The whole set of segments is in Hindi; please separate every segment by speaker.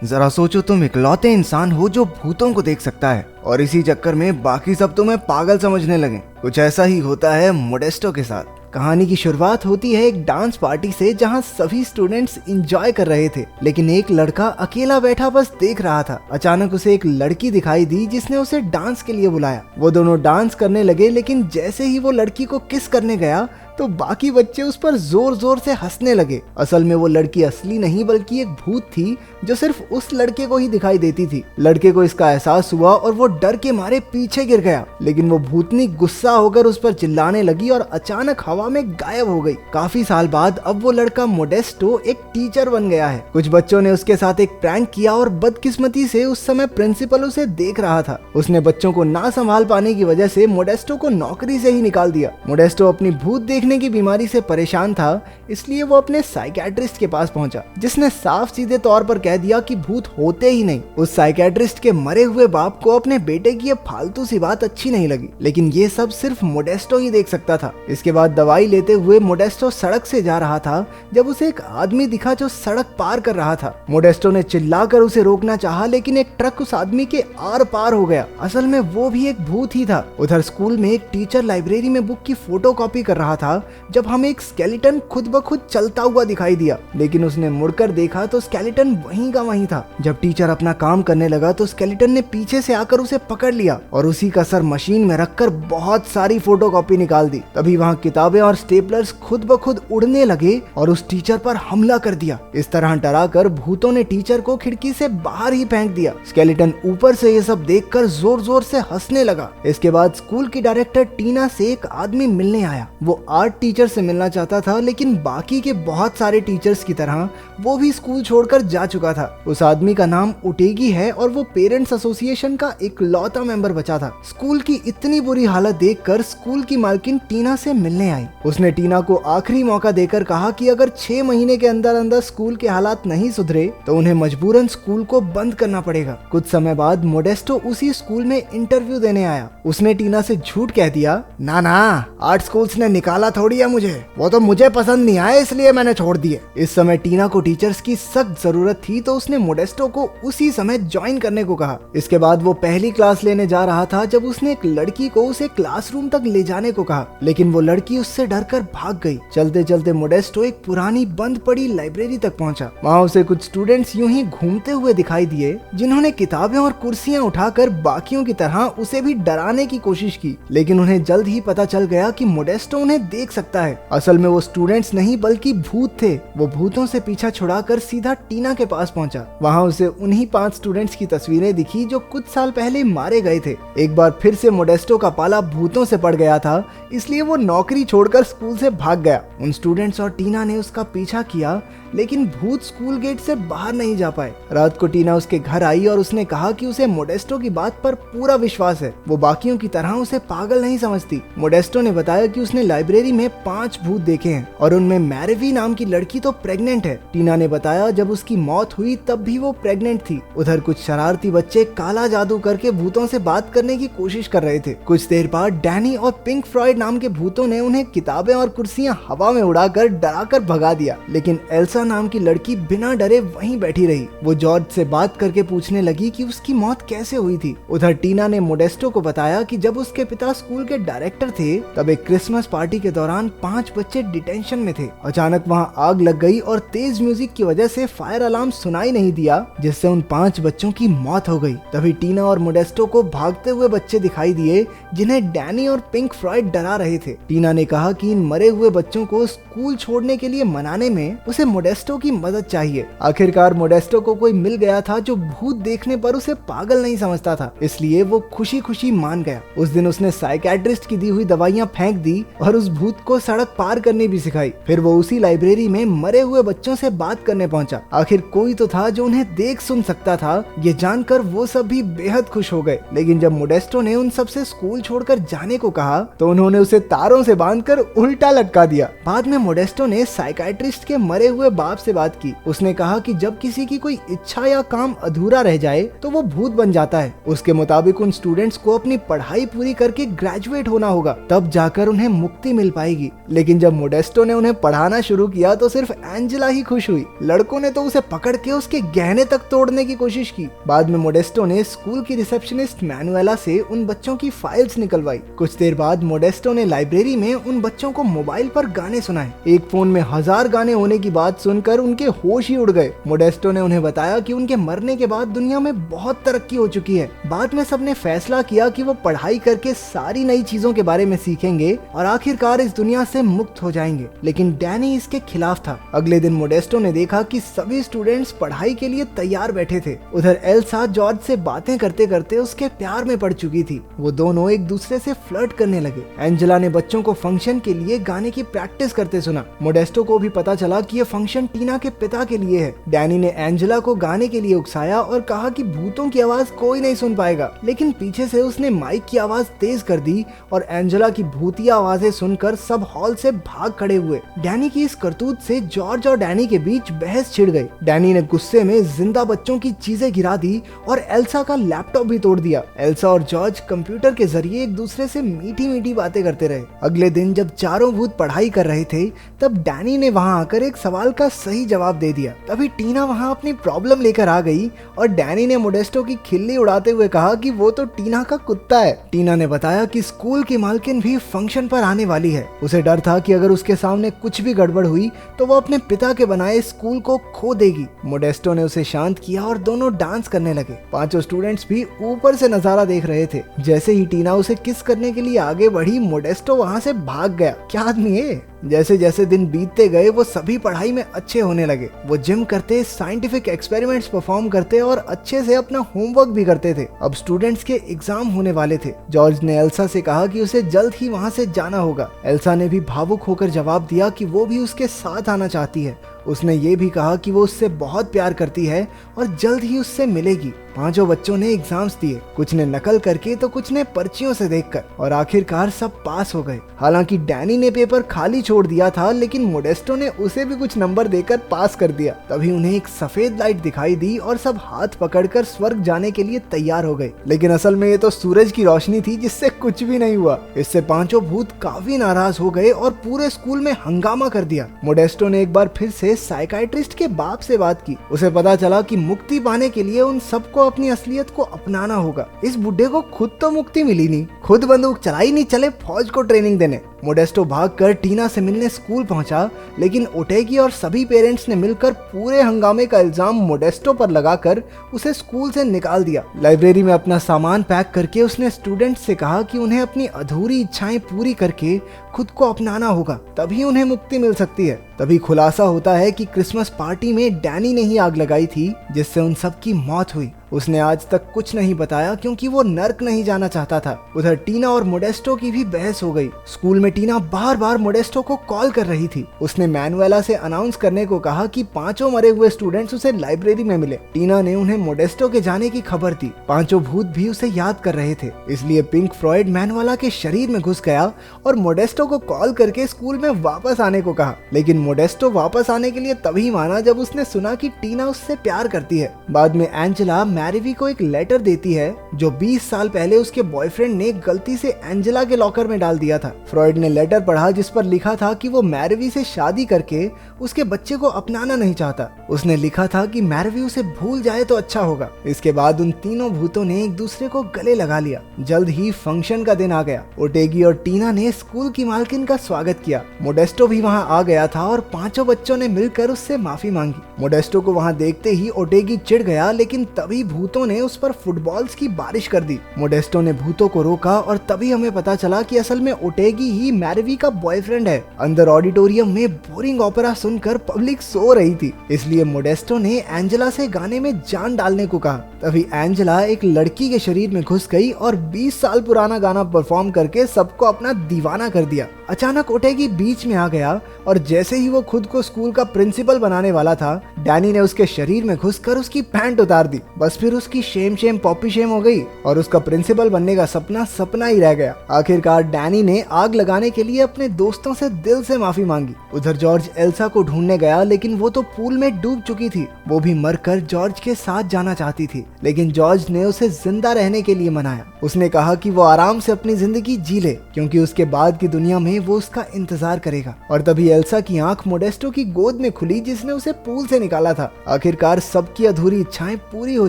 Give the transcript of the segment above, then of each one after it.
Speaker 1: जरा सोचो, तुम इकलौते इंसान हो जो भूतों को देख सकता है और इसी चक्कर में बाकी सब तुम्हें पागल समझने लगे। कुछ ऐसा ही होता है मोडेस्टो के साथ। कहानी की शुरुआत होती है एक डांस पार्टी से जहां सभी स्टूडेंट्स एंजॉय कर रहे थे, लेकिन एक लड़का अकेला बैठा बस देख रहा था। अचानक उसे एक लड़की दिखाई दी जिसने उसे डांस के लिए बुलाया। वो दोनों डांस करने लगे, लेकिन जैसे ही वो लड़की को किस करने गया तो बाकी बच्चे उस पर जोर जोर से हंसने लगे। असल में वो लड़की असली नहीं बल्कि एक भूत थी जो सिर्फ उस लड़के को ही दिखाई देती थी। लड़के को इसका एहसास हुआ और वो डर के मारे पीछे गिर गया, लेकिन वो भूतनी गुस्सा होकर उस पर चिल्लाने लगी और अचानक हवा में गायब हो गई। काफी साल बाद अब वो लड़का मोडेस्टो एक टीचर बन गया है। कुछ बच्चों ने उसके साथ एक प्रैंक किया और बदकिस्मती से उस समय प्रिंसिपल उसे देख रहा था। उसने बच्चों को ना संभाल पाने की वजह से मोडेस्टो को नौकरी से ही निकाल दिया। मोडेस्टो अपनी भूत देखने की बीमारी से परेशान था, इसलिए वो अपने साइकियाट्रिस्ट के पास पहुंचा, जिसने साफ सीधे तौर पर कह दिया कि भूत होते ही नहीं। उस साइकियाट्रिस्ट के मरे हुए बाप को अपने बेटे की ये फालतू सी बात अच्छी नहीं लगी, लेकिन ये सब सिर्फ मोडेस्टो ही देख सकता था। इसके बाद दवाई लेते हुए मोडेस्टो सड़क से जा रहा था जब उसे एक आदमी दिखा जो सड़क पार कर रहा था। मोडेस्टो ने चिल्लाकर उसे रोकना चाहा, लेकिन एक ट्रक उस आदमी के आर पार हो गया। असल में वो भी एक भूत ही था। उधर स्कूल में एक टीचर लाइब्रेरी में बुक की फोटोकॉपी कर रहा था जब हमें एक स्केलेटन खुद ब खुद चलता हुआ दिखाई दिया, लेकिन उसने मुड़कर देखा तो स्केलेटन वहीं का वहीं था। जब टीचर अपना काम करने लगा तो स्केलेटन ने पीछे से आकर उसे पकड़ लिया और उसी का सर मशीन में रखकर बहुत सारी फोटोकॉपी निकाल दी। तभी वहाँ किताबें और स्टेपलर्स खुद ब खुद उड़ने लगे और उस टीचर पर हमला कर दिया। इस तरह डराकर भूतों ने टीचर को खिड़की से बाहर ही फेंक दिया। स्केलेटन ऊपर से ये सब देखकर जोर जोर से हंसने लगा। इसके बाद स्कूल की डायरेक्टर टीना से एक आदमी मिलने आया। वो आर्ट टीचर से मिलना चाहता था, लेकिन बाकी के बहुत सारे टीचर्स की तरह वो भी स्कूल छोड़कर जा चुका था। उस आदमी का नाम उटेगी है और वो पेरेंट्स एसोसिएशन का इकलौता मेंबर बचा था। स्कूल की इतनी बुरी हालत देखकर स्कूल की मालकिन टीना से मिलने आई। उसने टीना को आखिरी मौका देकर कहा कि अगर 6 महीने के अंदर अंदर स्कूल के हालात नहीं सुधरे तो उन्हें मजबूरन स्कूल को बंद करना पड़ेगा। कुछ समय बाद मोडेस्टो उसी स्कूल में इंटरव्यू देने आया। उसने टीना से झूठ कह दिया, ना ना, आर्ट स्कूल्स ने निकाला थोड़ी है मुझे, वो तो मुझे पसंद नहीं आए इसलिए मैंने छोड़ दिए। इस समय टीना को टीचर्स की सख्त जरूरत थी तो उसने मोडेस्टो को उसी समय ज्वाइन करने को कहा। इसके बाद वो पहली क्लास लेने जा रहा था जब उसने एक लड़की को उसे क्लासरूम तक ले जाने को कहा, लेकिन वो लड़की उससे डरकर भाग गई। चलते चलते मोडेस्टो एक पुरानी बंद पड़ी लाइब्रेरी तक पहुंचा। वहाँ उसे कुछ स्टूडेंट्स यूं ही घूमते हुए दिखाई दिए जिन्होंने किताबें और कुर्सियां उठाकर बाकियों की तरह उसे भी डराने की कोशिश की, लेकिन उन्हें जल्द ही पता चल गया कि मोडेस्टो उन्हें देख सकता है। असल में वो स्टूडेंट्स नहीं बल्कि भूत थे। वो भूतों से पीछा छुड़ाकर सीधा टीना के पास पहुंचा। वहाँ उसे उन्हीं 5 स्टूडेंट्स की तस्वीरें दिखी जो कुछ साल पहले मारे गए थे। एक बार फिर से मोडेस्टो का पाला भूतों से पड़ गया था, इसलिए वो नौकरी छोड़कर स्कूल से भाग गया। उन स्टूडेंट्स और टीना ने उसका पीछा किया, लेकिन भूत स्कूल गेट से बाहर नहीं जा पाए। रात को टीना उसके घर आई और उसने कहा कि उसे मोडेस्टो की बात पर पूरा विश्वास है। वो बाकियों की तरह उसे पागल नहीं समझती। मोडेस्टो ने बताया कि उसने लाइब्रेरी में 5 भूत देखे हैं और उनमें मैरेवी नाम की लड़की तो प्रेग्नेंट है। टीना ने बताया जब उसकी मौत हुई तब भी वो प्रेग्नेंट थी। उधर कुछ शरारती बच्चे काला जादू करके भूतों से बात करने की कोशिश कर रहे थे। कुछ देर बाद डैनी और पिंक फ्लॉयड नाम के भूतों ने उन्हें किताबें और कुर्सियां हवा में उड़ाकर डराकर भगा दिया, लेकिन एल्सा नाम की लड़की बिना डरे वहीं बैठी रही। वो जॉर्ज से बात करके पूछने लगी कि उसकी मौत कैसे हुई थी। उधर टीना ने मोडेस्टो को बताया कि जब उसके पिता स्कूल के डायरेक्टर थे तब एक क्रिसमस पार्टी के दौरान 5 बच्चे डिटेंशन में थे। अचानक वहाँ आग लग गई और तेज म्यूजिक की वजह से फायर अलार्म सुनाई नहीं दिया, जिससे उन 5 बच्चों की मौत हो गई। तभी टीना और मोडेस्टो को भागते हुए बच्चे दिखाई दिए जिन्हें डैनी और पिंक फ्लॉयड डरा रहे थे। टीना ने कहा कि इन मरे हुए बच्चों को स्कूल छोड़ने के लिए मनाने में उसे मोडेस्टो की मदद चाहिए। आखिरकार मोडेस्टो को कोई मिल गया था जो भूत देखने पर उसे पागल नहीं समझता था, इसलिए वो खुशी खुशी मान गया। उस दिन उसने साइकियाट्रिस्ट की दी हुई दवाइयां फेंक दी और उस भूत को सड़क पार करनी भी सिखाई। फिर वो उसी लाइब्रेरी में मरे हुए बच्चों से बात करने पहुंचा। आखिर कोई तो था जो उन्हें देख सुन सकता था। ये जानकर वो सब भी बेहद खुश हो गए, लेकिन जब मोडेस्टो ने उन सब से स्कूल छोड़कर जाने को कहा तो उन्होंने उसे तारों से बांधकर उल्टा लटका दिया। बाद में मोडेस्टो ने साइकियाट्रिस्ट के मरे हुए बाप से बात की। उसने कहा कि जब किसी की कोई इच्छा या काम अधूरा रह जाए तो वो भूत बन जाता है। उसके मुताबिक उन स्टूडेंट्स को अपनी पढ़ाई पूरी करके ग्रेजुएट होना होगा, तब जाकर उन्हें मुक्ति मिल पाएगी। लेकिन जब मोडेस्टो ने उन्हें पढ़ाना शुरू किया तो सिर्फ एंजेला ही खुश हुई। लड़कों ने तो उसे पकड़ के उसके गहने तक तोड़ने की कोशिश की। बाद में मोडेस्टो ने स्कूल की रिसेप्शनिस्ट मैनुएला से उन बच्चों की फाइल्स निकलवाई। कुछ देर बाद मोडेस्टो ने लाइब्रेरी में उन बच्चों को मोबाइल पर गाने सुनाए। एक फोन में 1000 गाने होने की बात सुनकर उनके होश ही उड़ गए। मोडेस्टो ने उन्हें बताया कि उनके मरने के बाद दुनिया में बहुत तरक्की हो चुकी है। बाद में सबने फैसला किया कि वो पढ़ाई करके सारी नई चीजों के बारे में सीखेंगे और आखिरकार इस दुनिया से मुक्त हो जाएंगे। लेकिन डैनी इसके खिलाफ था। अगले दिन मोडेस्टो ने देखा कि सभी स्टूडेंट्स पढ़ाई के लिए तैयार बैठे थे। उधर एल्सा जॉर्ज से बातें करते करते उसके प्यार में पड़ चुकी थी। वो दोनों एक दूसरे से फ्लर्ट करने लगे। एंजेला ने बच्चों को फंक्शन के लिए गाने की प्रैक्टिस करते सुना। मोडेस्टो को भी पता चला कि ये फंक्शन टीना के पिता के लिए है। डैनी ने एंजेला को गाने के लिए उकसाया और कहा कि भूतों की आवाज कोई नहीं सुन पाएगा। लेकिन पीछे से उसने माइक की आवाज तेज कर दी और एंजेला की भूतिया आवाजें सुनकर सब हॉल से भाग खड़े हुए। डैनी की इस करतूत से जॉर्ज और डैनी के बीच बहस छिड़ गई। डैनी ने गुस्से में जिंदा बच्चों की चीजें गिरा दी और एल्सा का लैपटॉप भी तोड़ दिया। एल्सा और जॉर्ज कंप्यूटर के जरिए एक दूसरे से मीठी मीठी बातें करते रहे। अगले दिन जब चारों भूत पढ़ाई कर रहे थे तब डैनी ने वहां आकर एक सवाल का सही जवाब दे दिया। तभी टीना वहां अपनी प्रॉब्लम लेकर आ गई और डैनी ने मोडेस्टो की खिल्ली उड़ाते हुए कहा कि वो तो टीना का कुत्ता है। टीना ने बताया कि स्कूल की मालकिन भी फंक्शन पर आने वाली है। उसे डर था कि अगर उसके सामने कुछ भी गड़बड़ हुई तो वो अपने पिता के बनाए स्कूल को खो देगी। मोडेस्टो ने उसे शांत किया और दोनों डांस करने लगे। पांचों स्टूडेंट्स भी ऊपर से नजारा देख रहे थे। जैसे ही टीना उसे किस करने के लिए आगे बढ़ी, मोडेस्टो वहां से भाग गया। क्या आदमी है। जैसे जैसे दिन बीतते गए वो सभी पढ़ाई में अच्छे होने लगे। वो जिम करते, साइंटिफिक एक्सपेरिमेंट्स परफॉर्म करते और अच्छे से अपना होमवर्क भी करते थे। अब स्टूडेंट्स के एग्जाम होने वाले थे। जॉर्ज ने एल्सा से कहा कि उसे जल्द ही वहां से जाना होगा। एल्सा ने भी भावुक होकर जवाब दिया कि वो भी उसके साथ आना चाहती है। उसने ये भी कहा कि वो उससे बहुत प्यार करती है और जल्द ही उससे मिलेगी। पांचों बच्चों ने एग्जाम्स दिए, कुछ ने नकल करके तो कुछ ने पर्चियों से देखकर, और आखिरकार सब पास हो गए। हालांकि डैनी ने पेपर खाली छोड़ दिया था, लेकिन मोडेस्टो ने उसे भी कुछ नंबर देकर पास कर दिया। तभी उन्हें एक सफेद लाइट दिखाई दी और सब हाथ पकड़कर स्वर्ग जाने के लिए तैयार हो गए। लेकिन असल में ये तो सूरज की रोशनी थी जिससे कुछ भी नहीं हुआ। इससे पांचों भूत काफी नाराज हो गए और पूरे स्कूल में हंगामा कर दिया। मोडेस्टो ने एक बार फिर से साइकाइट्रिस्ट के बाप से बात की। उसे पता चला कि मुक्ति पाने के लिए उन सबको अपनी असलियत को अपनाना होगा। इस बुड्ढे को खुद तो मुक्ति मिली नहीं, खुद बंदूक चलाई नहीं, चले फौज को ट्रेनिंग देने। मोडेस्टो भागकर टीना से मिलने स्कूल पहुंचा, लेकिन ओटेगी और सभी पेरेंट्स ने मिलकर पूरे हंगामे का इल्जाम मोडेस्टो पर लगाकर उसे स्कूल से निकाल दिया। लाइब्रेरी में अपना सामान पैक करके उसने स्टूडेंट्स से कहा कि उन्हें अपनी अधूरी इच्छाएं पूरी करके खुद को अपनाना होगा, तभी उन्हें मुक्ति मिल सकती है। तभी खुलासा होता है कि क्रिसमस पार्टी में डैनी ने ही आग लगाई थी, जिससे उन सब की मौत हुई। उसने आज तक कुछ नहीं बताया क्योंकि वो नर्क नहीं जाना चाहता था। उधर टीना और मोडेस्टो की भी बहस हो गई। स्कूल में टीना बार बार मोडेस्टो को कॉल कर रही थी। उसने मैनुएला से अनाउंस करने को कहा कि पांचों मरे हुए स्टूडेंट्स उसे लाइब्रेरी में मिले। टीना ने उन्हें मोडेस्टो के जाने की खबर दी। पांचों भूत भी उसे याद कर रहे थे, इसलिए पिंक फ्लॉयड मैनुएला के शरीर में घुस गया और मोडेस्टो को कॉल करके स्कूल में वापस आने को कहा। लेकिन मोडेस्टो वापस आने के लिए तभी माना जब उसने सुना कि टीना उससे प्यार करती है। बाद में एंजेला मैरिवी को एक लेटर देती है जो 20 साल पहले उसके बॉयफ्रेंड ने गलती से एंजेला के लॉकर में डाल दिया था। फ्रॉयड ने लेटर पढ़ा जिस पर लिखा था कि वो मैरिवी से शादी करके उसके बच्चे को अपनाना नहीं चाहता। उसने लिखा था कि मैरिवी उसे भूल जाए तो अच्छा होगा। इसके बाद उन तीनों भूतों ने एक दूसरे को गले लगा लिया। जल्द ही फंक्शन का दिन आ गया। ओटेगी और टीना ने स्कूल की मालकिन का स्वागत किया। मोडेस्टो भी वहां आ गया था और पांचों बच्चों ने मिलकर उससे माफी मांगी। मोडेस्टो को वहां देखते ही ओटेगी चिढ़ गया, लेकिन तभी भूतों ने उस पर फुटबॉल्स की बारिश कर दी। मोडेस्टो ने भूतों को रोका और तभी हमें पता चला कि असल में ओटेगी ही मैरिवी का बॉयफ्रेंड है। अंदर ऑडिटोरियम में बोरिंग ओपेरा सुनकर पब्लिक सो रही थी, इसलिए इसीलिए मोडेस्टो ने एंजेला से गाने में जान डालने को कहा। तभी एंजेला एक लड़की के शरीर में घुस गई और 20 साल पुराना गाना परफॉर्म करके सबको अपना दीवाना कर दिया। अचानक ओटेगी बीच में आ गया और जैसे ही वो खुद को स्कूल का प्रिंसिपल बनाने वाला था, डैनी ने उसके शरीर में घुसकर उसकी पैंट उतार दी। बस फिर उसकी शेम शेम पॉपी शेम हो गई और उसका प्रिंसिपल बनने का सपना सपना ही रह गया। आखिरकार डैनी ने आग लगाने के लिए अपने दोस्तों से दिल से माफी मांगी। उधर जॉर्ज एल्सा को ढूंढने गया, लेकिन वो तो पूल में डूब चुकी थी। वो भी मरकर जॉर्ज के साथ जाना चाहती थी, लेकिन जॉर्ज ने उसे जिंदा रहने के लिए मनाया। उसने कहा कि वो आराम से अपनी जिंदगी जी ले, क्योंकि उसके बाद की दुनिया में वो उसका इंतजार करेगा। और तभी एल्सा की आंख मोडेस्टो की गोद में खुली, जिसने उसे पूल से निकाला था। आखिरकार सबकी अधूरी इच्छाएं पूरी हो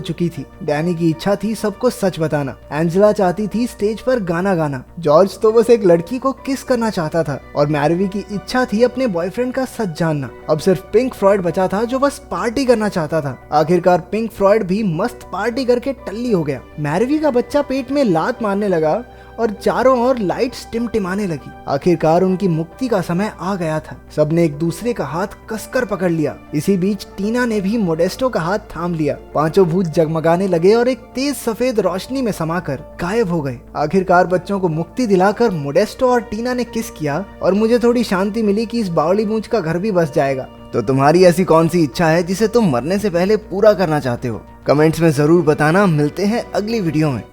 Speaker 1: चुकी थी। डैनी की इच्छा थी सबको सच बताना, एंजेला चाहती थी स्टेज पर गाना गाना, जॉर्ज तो बस एक लड़की को किस करना चाहता था, और मैरवी की इच्छा थी अपने बॉयफ्रेंड का सच जानना। अब सिर्फ पिंक फ्लॉयड बचा था जो बस पार्टी करना चाहता था। आखिरकार पिंक फ्लॉयड भी मस्त पार्टी करके टल्ली हो गया। मैरवी का बच्चा पेट में लात मारने लगा और चारों ओर लाइट्स टिमटिमाने लगी। आखिरकार उनकी मुक्ति का समय आ गया था। सबने एक दूसरे का हाथ कसकर पकड़ लिया। इसी बीच टीना ने भी मोडेस्टो का हाथ थाम लिया। पांचों भूत जगमगाने लगे और एक तेज सफेद रोशनी में समाकर गायब हो गए। आखिरकार बच्चों को मुक्ति दिलाकर मोडेस्टो और टीना ने किस किया और मुझे थोड़ी शांति मिली कि इस बावली मूंछ का घर भी बस जाएगा। तो तुम्हारी ऐसी कौन सी इच्छा है जिसे तुम मरने से पहले पूरा करना चाहते हो? कमेंट्स में जरूर बताना। मिलते हैं अगली वीडियो में।